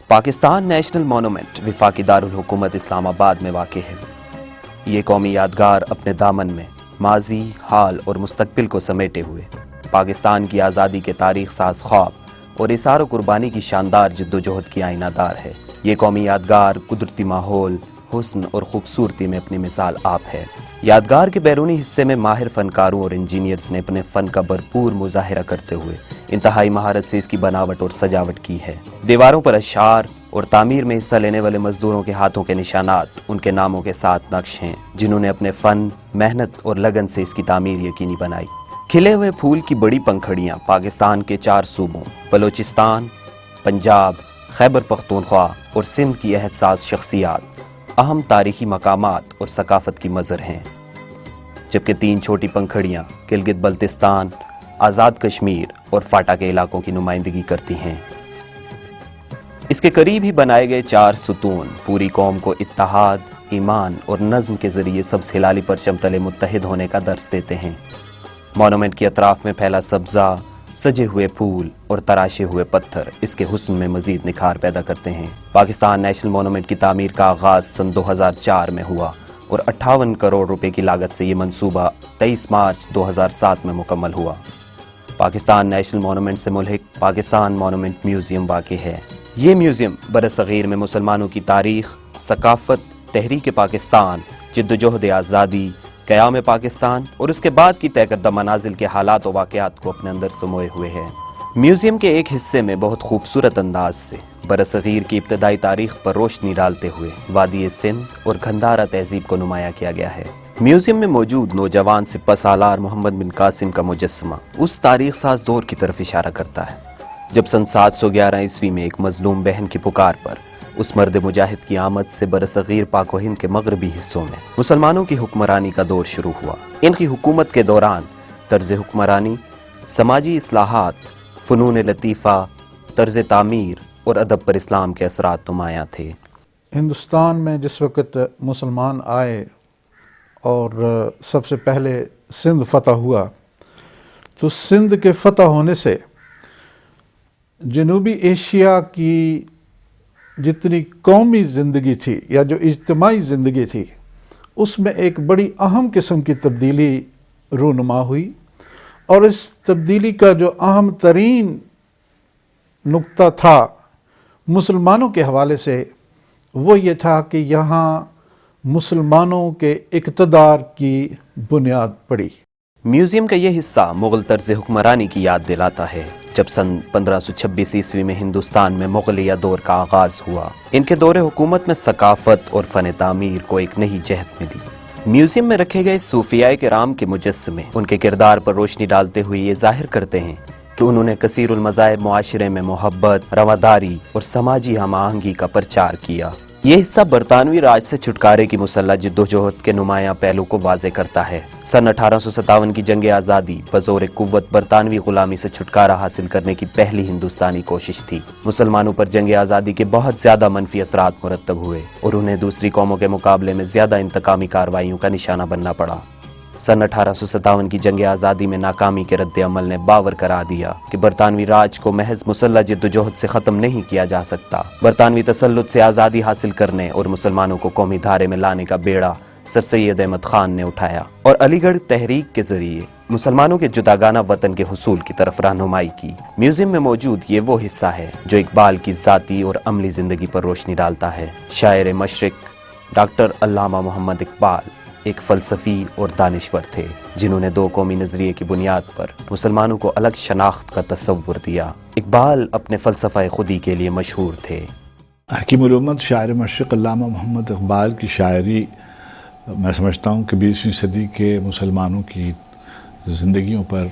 Pakistan national monument وفاقی دارالحکومت اسلام آباد میں واقع ہے۔ یہ قومی یادگار اپنے دامن میں ماضی، حال اور مستقبل کو سمیٹے ہوئے پاکستان کی آزادی کے تاریخ ساز خواب اور اثار و قربانی کی شاندار جدوجہد کی آئینہ دار ہے۔ یہ قومی یادگار قدرتی ماحول، حسن اور خوبصورتی میں اپنی مثال آپ ہے۔ یادگار کے بیرونی حصے میں ماہر فنکاروں اور انجینئرز نے اپنے فن کا بھرپور مظاہرہ کرتے ہوئے انتہائی مہارت سے اس کی بناوٹ اور سجاوٹ کی ہے۔ دیواروں پر اشعار اور تعمیر میں حصہ لینے والے مزدوروں کے ہاتھوں کے نشانات ان کے ناموں کے ساتھ نقش ہیں، جنہوں نے اپنے فن، محنت اور لگن سے اس کی تعمیر یقینی بنائی۔ کھلے ہوئے پھول کی بڑی پنکھڑیاں پاکستان کے 4 صوبوں بلوچستان، پنجاب، خیبر پختونخوا اور سندھ کی عہد ساز شخصیات، اہم تاریخی مقامات اور ثقافت کی مظہر ہیں، جبکہ 3 چھوٹی پنکھڑیاں گلگت بلتستان، آزاد کشمیر اور فاٹا کے علاقوں کی نمائندگی کرتی ہیں۔ اس کے قریب ہی بنائے گئے 4 ستون پوری قوم کو اتحاد، ایمان اور نظم کے ذریعے سبز ہلالی پرچم تلے متحد ہونے کا درس دیتے ہیں۔ مونومنٹ کے اطراف میں پھیلا سبزہ، سجے ہوئے پھول اور تراشے ہوئے پتھر اس کے حسن میں مزید نکھار پیدا کرتے ہیں۔ پاکستان نیشنل مونومنٹ کی تعمیر کا آغاز سن 2004 میں ہوا اور 58 کروڑ روپے کی لاگت سے یہ منصوبہ 23 مارچ 2007 میں مکمل ہوا۔ پاکستان نیشنل مونومنٹ سے ملحق پاکستان مونومنٹ میوزیم واقع ہے۔ یہ میوزیم برصغیر میں مسلمانوں کی تاریخ، ثقافت، تحریک پاکستان، جدوجہد آزادی، قیام پاکستان اور اس کے بعد کی طے کردہ منازل کے حالات و واقعات کو اپنے اندر سموئے ہوئے ہے۔ میوزیم کے ایک حصے میں بہت خوبصورت انداز سے برصغیر کی ابتدائی تاریخ پر روشنی ڈالتے ہوئے وادی سندھ اور گھندھارا تہذیب کو نمایاں کیا گیا ہے۔ میوزیم میں موجود نوجوان سپہ سالار محمد بن قاسم کا مجسمہ اس تاریخ ساز دور کی طرف اشارہ کرتا ہے جب سن 711 عیسوی میں ایک مظلوم بہن کی پکار پر اس مرد مجاہد کی آمد سے برصغیر پاک و ہند کے مغربی حصوں میں مسلمانوں کی حکمرانی کا دور شروع ہوا۔ ان کی حکومت کے دوران طرز حکمرانی، سماجی اصلاحات، فنون لطیفہ، طرز تعمیر اور ادب پر اسلام کے اثرات نمایاں تھے۔ ہندوستان میں جس وقت مسلمان آئے اور سب سے پہلے سندھ فتح ہوا تو سندھ کے فتح ہونے سے جنوبی ایشیا کی جتنی قومی زندگی تھی یا جو اجتماعی زندگی تھی اس میں ایک بڑی اہم قسم کی تبدیلی رونما ہوئی، اور اس تبدیلی کا جو اہم ترین نقطہ تھا مسلمانوں کے حوالے سے وہ یہ تھا کہ یہاں مسلمانوں کے اقتدار کی بنیاد پڑی۔ میوزیم کا یہ حصہ مغل طرز حکمرانی کی یاد دلاتا ہے۔ جب سن 1526 عیسوی میں ہندوستان میں مغلیہ دور کا آغاز ہوا، ان کے دور حکومت میں ثقافت اور فن تعمیر کو ایک نئی جہت ملی۔ میوزیم میں رکھے گئے صوفیاء کرام کے مجسمے ان کے کردار پر روشنی ڈالتے ہوئے یہ ظاہر کرتے ہیں کہ انہوں نے کثیر المذاہب معاشرے میں محبت، رواداری اور سماجی ہم آہنگی کا پرچار کیا۔ یہ حصہ برطانوی راج سے چھٹکارے کی مسلح جدوجہد کے نمایاں پہلو کو واضح کرتا ہے۔ سن 1857 کی جنگ آزادی بزور قوت برطانوی غلامی سے چھٹکارا حاصل کرنے کی پہلی ہندوستانی کوشش تھی۔ مسلمانوں پر جنگ آزادی کے بہت زیادہ منفی اثرات مرتب ہوئے اور انہیں دوسری قوموں کے مقابلے میں زیادہ انتقامی کارروائیوں کا نشانہ بننا پڑا۔ سن 1857 کی جنگ آزادی میں ناکامی کے رد عمل نے باور کرا دیا کہ برطانوی راج کو محض مسلح جدوجہد سے ختم نہیں کیا جا سکتا۔ برطانوی تسلط سے آزادی حاصل کرنے اور مسلمانوں کو قومی دھارے میں لانے کا بیڑا سر سید احمد خان نے اٹھایا اور علی گڑھ تحریک کے ذریعے مسلمانوں کے جداگانہ وطن کے حصول کی طرف رہنمائی کی۔ میوزیم میں موجود یہ وہ حصہ ہے جو اقبال کی ذاتی اور عملی زندگی پر روشنی ڈالتا ہے۔ شاعر مشرق ڈاکٹر علامہ محمد اقبال ایک فلسفی اور دانشور تھے جنہوں نے 2 قومی نظریے کی بنیاد پر مسلمانوں کو الگ شناخت کا تصور دیا۔ اقبال اپنے فلسفہ خودی کے لیے مشہور تھے۔ حکیم الامت شاعر مشرق علامہ محمد اقبال کی شاعری میں سمجھتا ہوں کہ 20ویں صدی کے مسلمانوں کی زندگیوں پر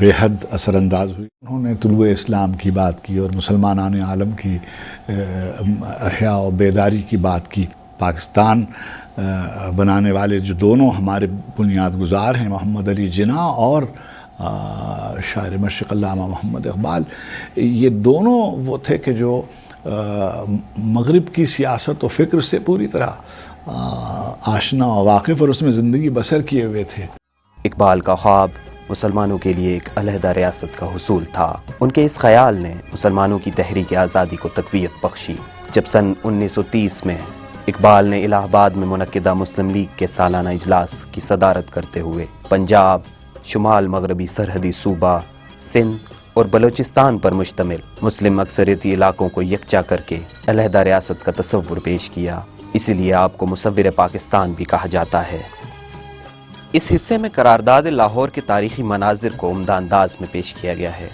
بے حد اثر انداز ہوئی۔ انہوں نے طلوع اسلام کی بات کی اور مسلمانان عالم کی احیاء و بیداری کی بات کی۔ پاکستان بنانے والے جو دونوں ہمارے بنیاد گزار ہیں، محمد علی جناح اور شاعر مشرق علامہ محمد اقبال، یہ دونوں وہ تھے کہ جو مغرب کی سیاست و فکر سے پوری طرح آشنا و واقف اور اس میں زندگی بسر کیے ہوئے تھے۔ اقبال کا خواب مسلمانوں کے لیے ایک علیحدہ ریاست کا حصول تھا۔ ان کے اس خیال نے مسلمانوں کی تحریک آزادی کو تقویت بخشی۔ جب سن 1930 میں اقبال نے الہ آباد میں منعقدہ مسلم لیگ کے سالانہ اجلاس کی صدارت کرتے ہوئے پنجاب، شمال مغربی سرحدی صوبہ سندھ اور بلوچستان پر مشتمل مسلم اکثریتی علاقوں کو یکجا کر کے علیحدہ ریاست کا تصور پیش کیا، اسی لیے آپ کو مصور پاکستان بھی کہا جاتا ہے۔ اس حصے میں قرارداد لاہور کے تاریخی مناظر کو عمدہ انداز میں پیش کیا گیا ہے۔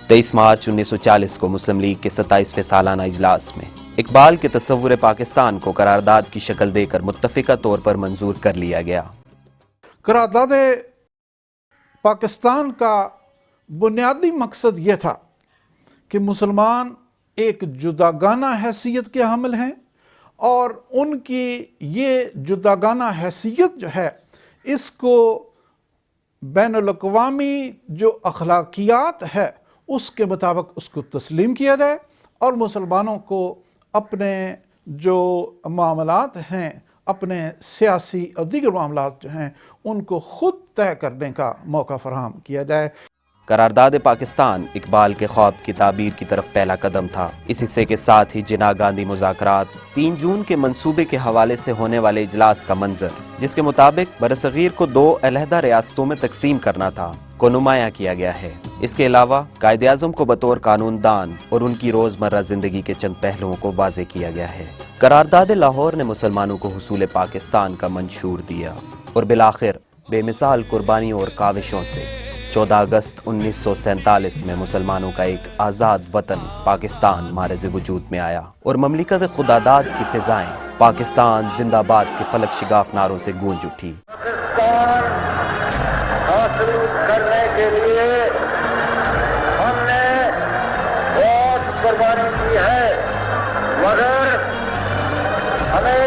23 مارچ 1940 کو مسلم لیگ کے 27ویں سالانہ اجلاس میں اقبال کے تصور پاکستان کو قرارداد کی شکل دے کر متفقہ طور پر منظور کر لیا گیا۔ قرارداد پاکستان کا بنیادی مقصد یہ تھا کہ مسلمان ایک جداگانہ حیثیت کے حامل ہیں، اور ان کی یہ جداگانہ حیثیت جو ہے اس کو بین الاقوامی جو اخلاقیات ہے اس کے مطابق اس کو تسلیم کیا جائے، اور مسلمانوں کو اپنے جو معاملات ہیں، اپنے سیاسی اور دیگر معاملات جو ہیں ان کو خود طے کرنے کا موقع فراہم کیا جائے۔ قرارداد پاکستان اقبال کے خواب کی تعبیر کی طرف پہلا قدم تھا۔ اس حصے کے ساتھ ہی جناح گاندھی مذاکرات 3 جون کے منصوبے کے حوالے سے ہونے والے اجلاس کا منظر، جس کے مطابق برصغیر کو 2 علیحدہ ریاستوں میں تقسیم کرنا تھا، کو نمایاں کیا گیا ہے۔ اس کے علاوہ قائد اعظم کو بطور قانون دان اور ان کی روزمرہ زندگی کے چند پہلوؤں کو واضح کیا گیا ہے۔ قرارداد لاہور نے مسلمانوں کو حصول پاکستان کا منشور دیا، اور بالآخر بے مثال قربانیوں اور کاوشوں سے 14 اگست 1947 میں مسلمانوں کا ایک آزاد وطن پاکستان معرض وجود میں آیا، اور مملکت خداداد کی فضائیں پاکستان زندہ باد کے فلک شگاف نعروں سے گونج اٹھی۔ پاکستان حاصل کرنے کے لیے ہم نے بہت قربانی کی ہے، مگر ہمیں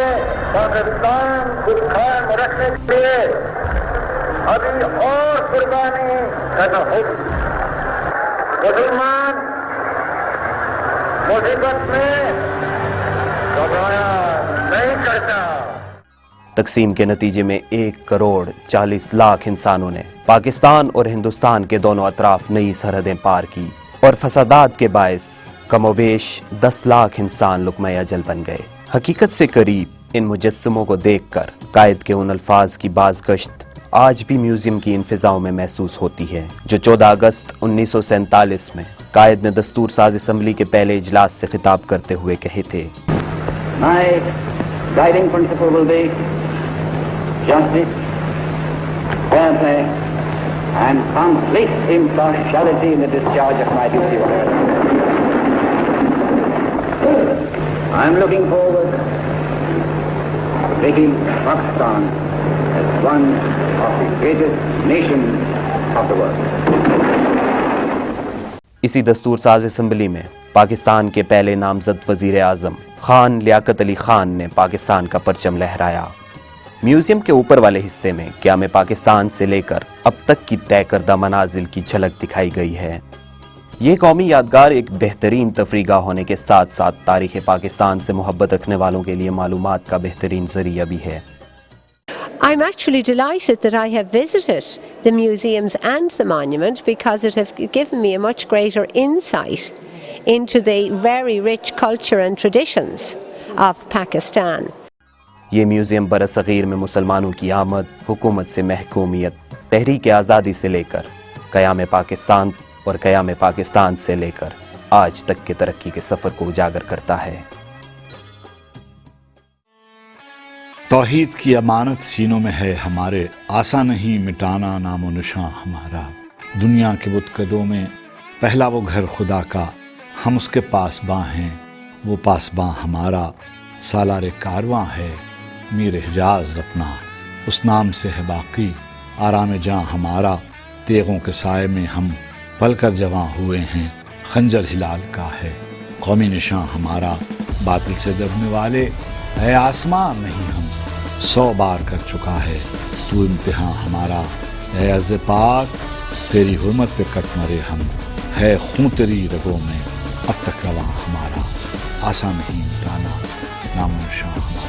پاکستان کو قائم رکھنے کے لیے ابھی اور قربانی کرنا ہوگی۔ مسلمان مصیبت میں گھبرایا نہیں کرتا۔ تقسیم کے نتیجے میں 1 کروڑ 40 لاکھ انسانوں نے پاکستان اور ہندوستان کے دونوں اطراف نئی سرحدیں پار کی، اور فسادات کے باعث کم و بیش 10 لاکھ انسان لقمہ اجل بن گئے۔ حقیقت سے قریب ان مجسموں کو دیکھ کر قائد کے ان الفاظ کی بازگشت آج بھی میوزیم کی ان فضاؤں میں محسوس ہوتی ہے، جو 14 اگست 1947 میں قائد نے دستور ساز اسمبلی کے پہلے اجلاس سے خطاب کرتے ہوئے کہے تھے۔ My guiding principle will be justice, fair play, and complete impartiality in the discharge of my duty. I am looking forward to making Pakistan as one of the greatest nations of the world. اسی دستور ساز assembly میں پاکستان کے پہلے نامزد وزیر اعظم خان لیاقت علی خان نے پاکستان کا پرچم لہرایا۔ میوزیم کے اوپر والے حصے میں قیام پاکستان سے لے کر اب تک کی طے کردہ منازل کی جھلک دکھائی گئی ہے۔ یہ قومی یادگار ایک بہترین تفریح گاہ ہونے کے ساتھ ساتھ تاریخ پاکستان سے محبت رکھنے والوں کے لیے معلومات کا بہترین ذریعہ بھی ہے۔ I'm actually delighted that I have visited the museums and the monument, because it has given me a much greater insight into the very rich culture and traditions of Pakistan. یہ میوزیم برصغیر میں مسلمانوں کی آمد، حکومت سے محکومیت، تحریک آزادی سے لے کر قیام پاکستان اور قیام پاکستان سے لے کر آج تک کے ترقی کے سفر کو اجاگر کرتا ہے۔ توحید کی امانت سینوں میں ہے ہمارے، آسان نہیں مٹانا نام و نشاں ہمارا۔ دنیا کے بتکدوں میں پہلا وہ گھر خدا کا، ہم اس کے پاسباں ہیں، وہ پاسباں ہمارا۔ سالار کارواں ہے میر حجاز اپنا، اس نام سے ہے باقی آرام جاں ہمارا۔ تیغوں کے سائے میں ہم پل کر جواں ہوئے ہیں، خنجر ہلال کا ہے قومی نشاں ہمارا۔ باطل سے ڈرنے والے اے آسمان نہیں ہم، 100 بار کر چکا ہے تو امتحان ہمارا۔ اے عز پاک تیری حرمت پہ کٹ مرے ہم، ہے خون تیری رگوں میں اب تک رواں ہمارا۔ آسان نہیں مٹانا نام و نشاں ہمارا۔